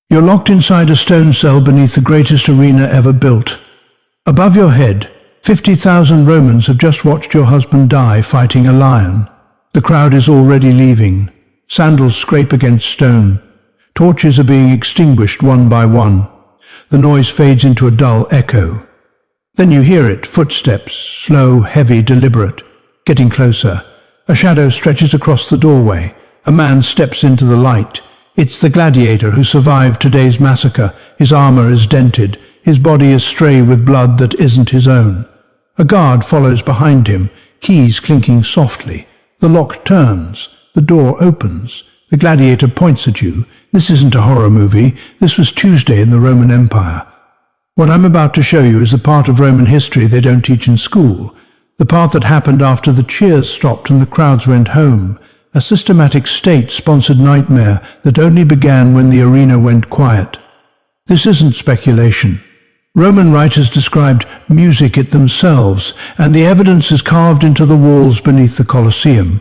You're locked inside a stone cell beneath the greatest arena ever built. Above your head, 50,000 Romans have just watched your husband die fighting a lion. The crowd is already leaving. Sandals scrape against stone. Torches are being extinguished one by one. The noise fades into a dull echo. Then you hear it, footsteps, slow, heavy, deliberate, getting closer. A shadow stretches across the doorway. A man steps into the light. It's the gladiator who survived today's massacre. His armor is dented. His body is stray with blood that isn't his own. A guard follows behind him, keys clinking softly. The lock turns. The door opens. The gladiator points at you. This isn't a horror movie. This was Tuesday in the Roman Empire. What I'm about to show you is the part of Roman history they don't teach in school. The part that happened after the cheers stopped and the crowds went home. A systematic state-sponsored nightmare that only began when the arena went quiet. This isn't speculation. Roman writers described music it themselves, and the evidence is carved into the walls beneath the Colosseum.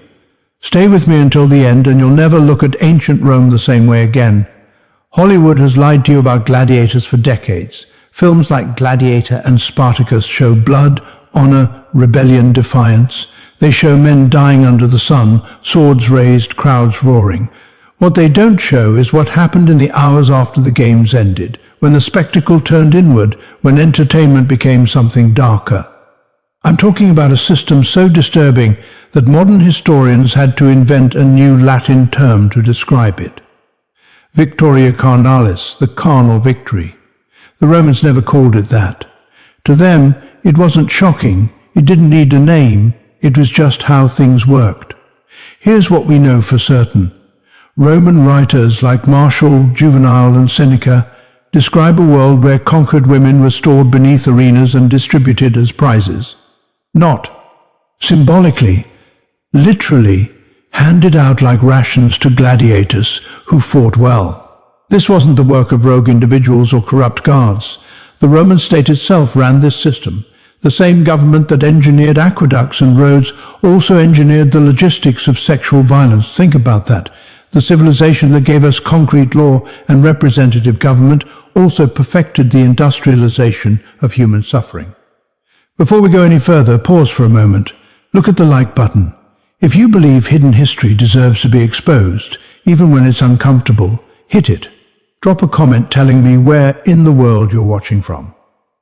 Stay with me until the end and you'll never look at ancient Rome the same way again. Hollywood has lied to you about gladiators for decades. Films like Gladiator and Spartacus show blood, honor, rebellion, defiance. They show men dying under the sun, swords raised, crowds roaring. What they don't show is what happened in the hours after the games ended, when the spectacle turned inward, when entertainment became something darker. I'm talking about a system so disturbing that modern historians had to invent a new Latin term to describe it. Victoria carnalis, the carnal victory. The Romans never called it that. To them, it wasn't shocking, it didn't need a name, it was just how things worked. Here's what we know for certain. Roman writers like Martial, Juvenal, and Seneca describe a world where conquered women were stored beneath arenas and distributed as prizes. Not symbolically, literally, handed out like rations to gladiators who fought well. This wasn't the work of rogue individuals or corrupt guards. The Roman state itself ran this system. The same government that engineered aqueducts and roads also engineered the logistics of sexual violence. Think about that. The civilization that gave us concrete law and representative government also perfected the industrialization of human suffering. Before we go any further, pause for a moment. Look at the like button. If you believe hidden history deserves to be exposed, even when it's uncomfortable, hit it. Drop a comment telling me where in the world you're watching from.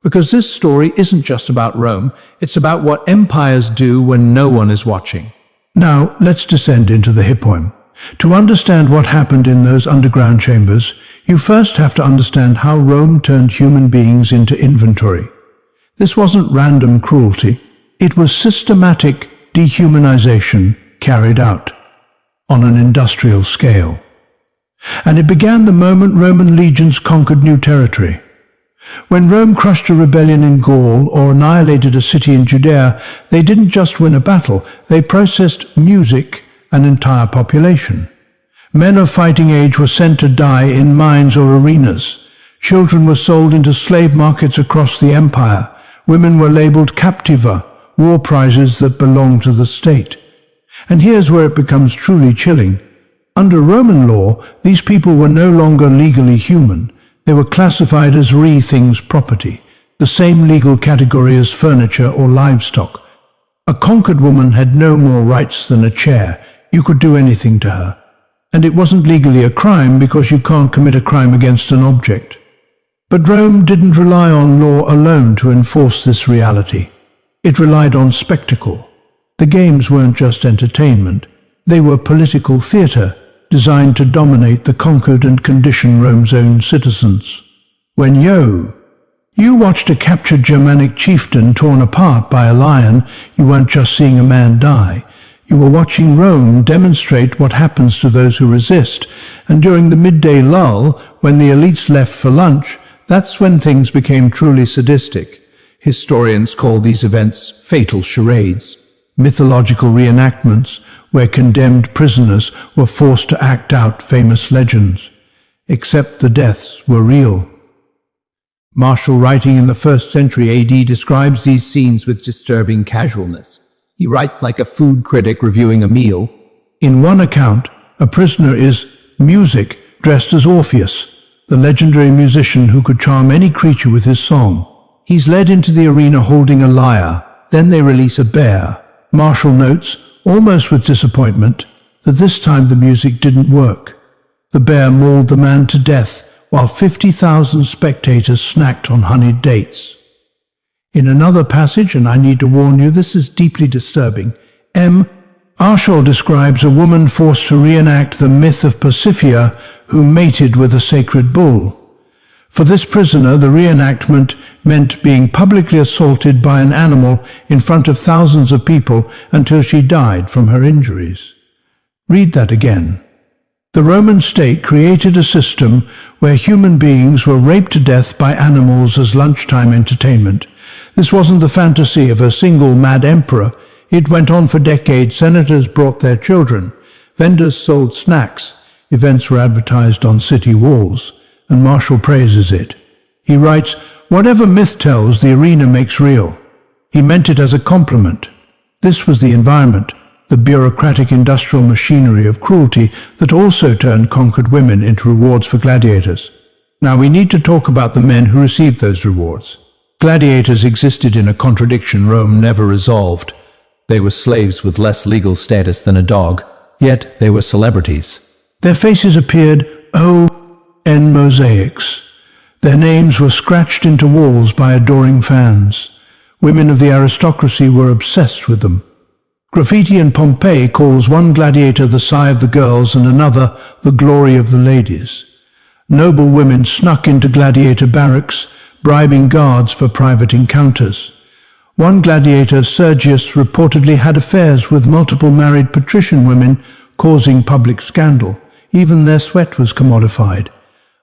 Because this story isn't just about Rome, it's about what empires do when no one is watching. Now, let's descend into the hippoem. To understand what happened in those underground chambers, you first have to understand how Rome turned human beings into inventory. This wasn't random cruelty, it was systematic dehumanization carried out on an industrial scale. And it began the moment Roman legions conquered new territory. When Rome crushed a rebellion in Gaul or annihilated a city in Judea, they didn't just win a battle, they processed music, an entire population. Men of fighting age were sent to die in mines or arenas. Children were sold into slave markets across the empire. Women were labeled captiva, war prizes that belonged to the state. And here's where it becomes truly chilling. Under Roman law, these people were no longer legally human. They were classified as things property, the same legal category as furniture or livestock. A conquered woman had no more rights than a chair. You could do anything to her. And it wasn't legally a crime because you can't commit a crime against an object. But Rome didn't rely on law alone to enforce this reality. It relied on spectacle. The games weren't just entertainment. They were political theater, designed to dominate the conquered and condition Rome's own citizens. When you watched a captured Germanic chieftain torn apart by a lion, you weren't just seeing a man die. You were watching Rome demonstrate what happens to those who resist. And during the midday lull, when the elites left for lunch, that's when things became truly sadistic. Historians call these events fatal charades, mythological reenactments where condemned prisoners were forced to act out famous legends. Except the deaths were real. Martial, writing in the 1st century AD, describes these scenes with disturbing casualness. He writes like a food critic reviewing a meal. In one account, a prisoner is music dressed as Orpheus. the legendary musician who could charm any creature with his song. He's led into the arena holding a lyre. Then they release a bear. Marshall notes, almost with disappointment, that this time the music didn't work. The bear mauled the man to death, while 50,000 spectators snacked on honeyed dates. In another passage, and I need to warn you, this is deeply disturbing, Marshall describes a woman forced to reenact the myth of Pasiphae, who mated with a sacred bull. For this prisoner, the reenactment meant being publicly assaulted by an animal in front of thousands of people until she died from her injuries. Read that again. The Roman state created a system where human beings were raped to death by animals as lunchtime entertainment. This wasn't the fantasy of a single mad emperor. It went on for decades. Senators brought their children. Vendors sold snacks. Events were advertised on city walls. And Marshall praises it. He writes, "Whatever myth tells, the arena makes real." He meant it as a compliment. This was the environment, the bureaucratic industrial machinery of cruelty that also turned conquered women into rewards for gladiators. Now we need to talk about the men who received those rewards. Gladiators existed in a contradiction Rome never resolved. They were slaves with less legal status than a dog, yet they were celebrities. Their faces appeared, in mosaics. Their names were scratched into walls by adoring fans. Women of the aristocracy were obsessed with them. Graffiti in Pompeii calls one gladiator the sigh of the girls and another the glory of the ladies. Noble women snuck into gladiator barracks, bribing guards for private encounters. One gladiator, Sergius, reportedly had affairs with multiple married patrician women, causing public scandal. Even their sweat was commodified.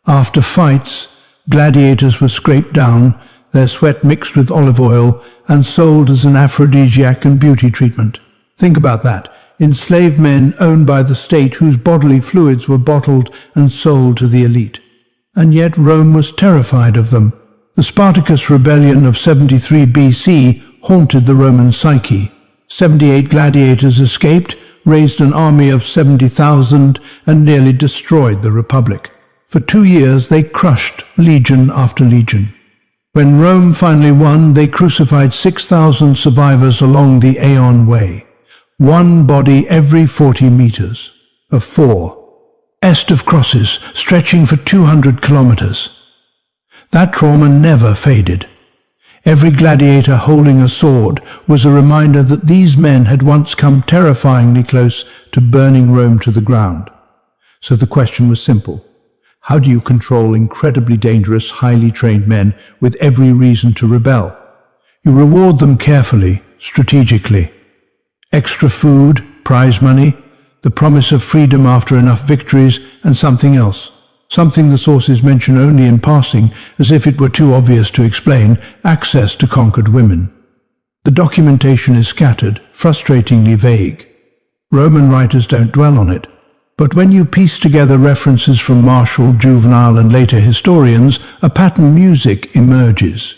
After fights, gladiators were scraped down, their sweat mixed with olive oil, and sold as an aphrodisiac and beauty treatment. Think about that. Enslaved men owned by the state whose bodily fluids were bottled and sold to the elite. And yet Rome was terrified of them. The Spartacus rebellion of 73 BC haunted the Roman psyche. 78 gladiators escaped, raised an army of 70,000, and nearly destroyed the Republic. For 2 years they crushed legion after legion. When Rome finally won, they crucified 6,000 survivors along the Aeon Way. One body every 40 meters. A 4. Est of crosses, stretching for 200 kilometers. That trauma never faded. Every gladiator holding a sword was a reminder that these men had once come terrifyingly close to burning Rome to the ground. So the question was simple. How do you control incredibly dangerous, highly trained men with every reason to rebel? You reward them carefully, strategically. Extra food, prize money, the promise of freedom after enough victories, and something else. Something the sources mention only in passing, as if it were too obvious to explain, access to conquered women. The documentation is scattered, frustratingly vague. Roman writers don't dwell on it. But when you piece together references from Martial, Juvenal, and later historians, a pattern music emerges.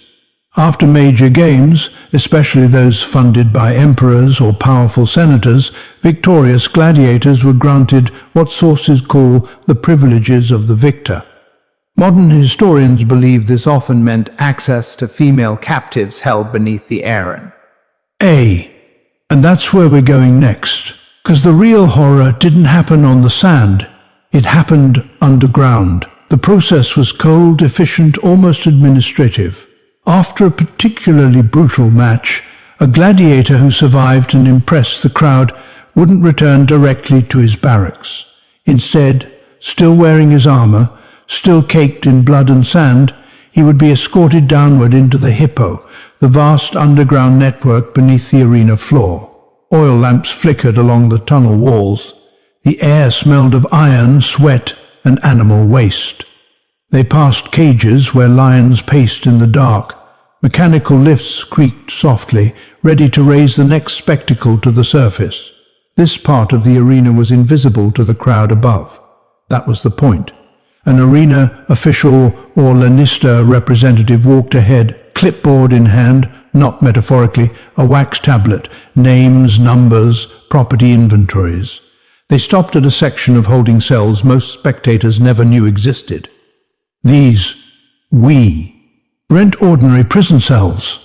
After major games, especially those funded by emperors or powerful senators, victorious gladiators were granted what sources call the privileges of the victor. Modern historians believe this often meant access to female captives held beneath the Aeron. And that's where we're going next. Because the real horror didn't happen on the sand, it happened underground. The process was cold, efficient, almost administrative. After a particularly brutal match, a gladiator who survived and impressed the crowd wouldn't return directly to his barracks. Instead, still wearing his armor, still caked in blood and sand, he would be escorted downward into the Hippo, the vast underground network beneath the arena floor. Oil lamps flickered along the tunnel walls. The air smelled of iron, sweat, and animal waste. They passed cages where lions paced in the dark. Mechanical lifts creaked softly, ready to raise the next spectacle to the surface. This part of the arena was invisible to the crowd above. That was the point. An arena official or lanista representative walked ahead, clipboard in hand, not metaphorically, a wax tablet, names, numbers, property inventories. They stopped at a section of holding cells most spectators never knew existed. We rent ordinary prison cells.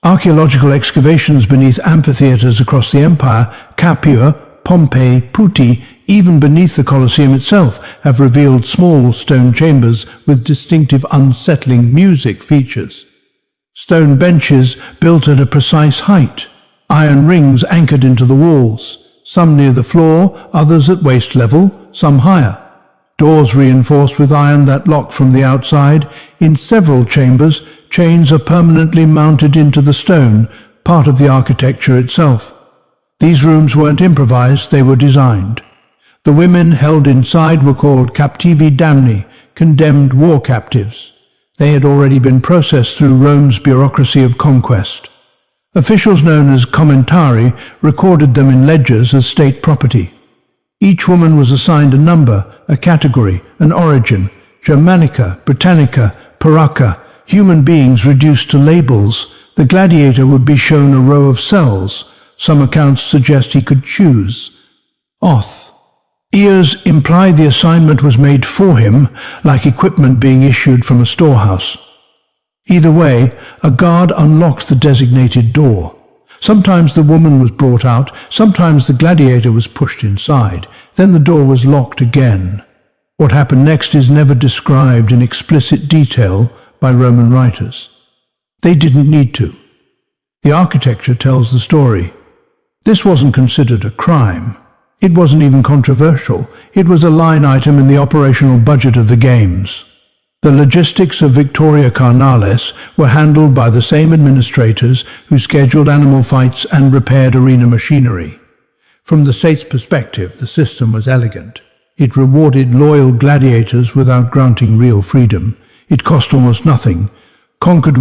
Archaeological excavations beneath amphitheatres across the empire, Capua, Pompeii, Putti, even beneath the Colosseum itself, have revealed small stone chambers with distinctive unsettling music features. Stone benches built at a precise height, iron rings anchored into the walls, some near the floor, others at waist level, some higher. Doors reinforced with iron that lock from the outside. In several chambers, chains are permanently mounted into the stone, part of the architecture itself. These rooms weren't improvised, they were designed. The women held inside were called captivi damni, condemned war captives. They had already been processed through Rome's bureaucracy of conquest. Officials known as commentari recorded them in ledgers as state property. Each woman was assigned a number, a category, an origin: Germanica, Britannica, Paracca, human beings reduced to labels. The gladiator would be shown a row of cells. Some accounts suggest he could choose. Oth. Ears imply the assignment was made for him, like equipment being issued from a storehouse. Either way, a guard unlocks the designated door. Sometimes the woman was brought out, sometimes the gladiator was pushed inside, then the door was locked again. What happened next is never described in explicit detail by Roman writers. They didn't need to. The architecture tells the story. This wasn't considered a crime. It wasn't even controversial. It was a line item in the operational budget of the games. The logistics of Victoria Carnales were handled by the same administrators who scheduled animal fights and repaired arena machinery. From the state's perspective, the system was elegant. It rewarded loyal gladiators without granting real freedom. It cost almost nothing. Conquered